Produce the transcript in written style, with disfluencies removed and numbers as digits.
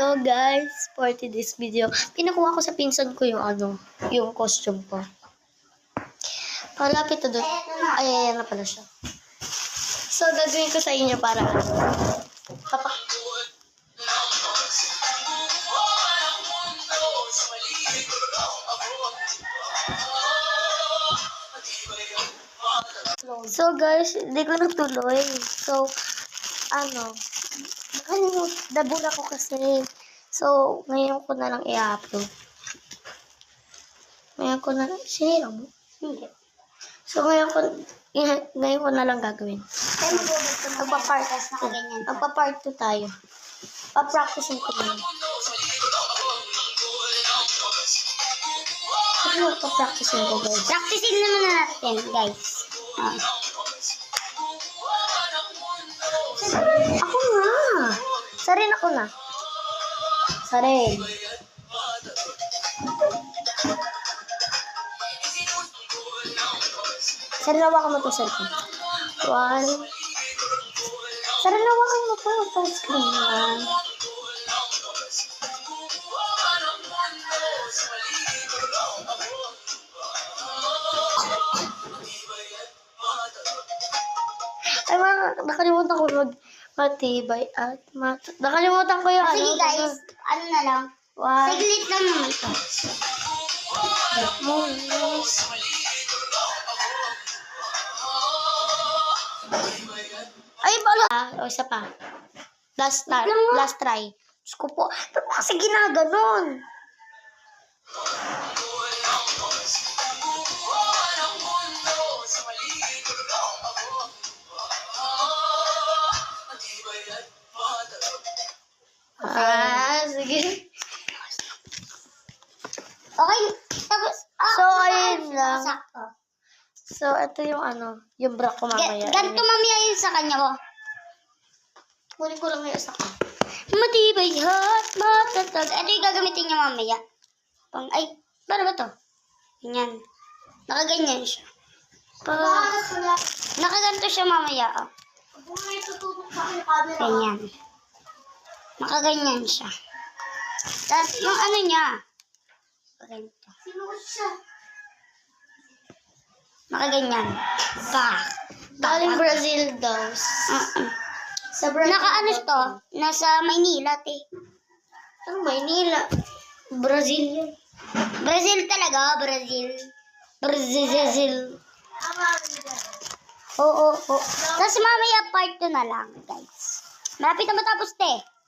So guys, for today's video, pinakuha ko sa pinsan ko yung yung costume ko. Palapit na doon. Ay, ayan na pala siya. So, gagawin ko sa inyo para So guys, hindi ko natuloy. So, nabura ko kasi. So, ngayon ko na lang i-upload. Sinira mo? Hindi. So, ngayon ko na lang gagawin. Magpa-part 2 tayo. Pa-practicein ko na. Ano pa-practicein ko, guys? Practicein naman natin, guys. Ako nga. Sarin ako na. Sarin. Sarin, hawakan mo to, cellphone. 1. Sarin, hawakan mo to. Full screen. 1. Ay, nakalimutan ko matibay at nakalimutan ko yung Sige guys, ano na lang. Saglit lang naman ito. Ay, bala! O, isa pa. Last try. Diyos ko po. Ba't mo kasi ginaganon? Sige. Okay, tapos. So, ayun lang. So, ito yung yung bra ko mamaya. Ganito mamaya yun sa kanya ko. Kunin ko lang yung isa ko. Matibay at matatag. Ito yung gagamitin niya mamaya. Paano ba to? Ganyan. Nakaganyan siya. Nakaganto siya mamaya. Ganyan. Nakaganyan siya. Tapos yung niya. Ganito. Nakaganyan. Galing Brazil daw. Sa Brazil. To? Nasa Maynila, te. Ang Maynila. Brazil yun. Brazil talaga, Brazil. Oo. Tapos mamaya part 2 na lang, guys. Malapit na matapos, te.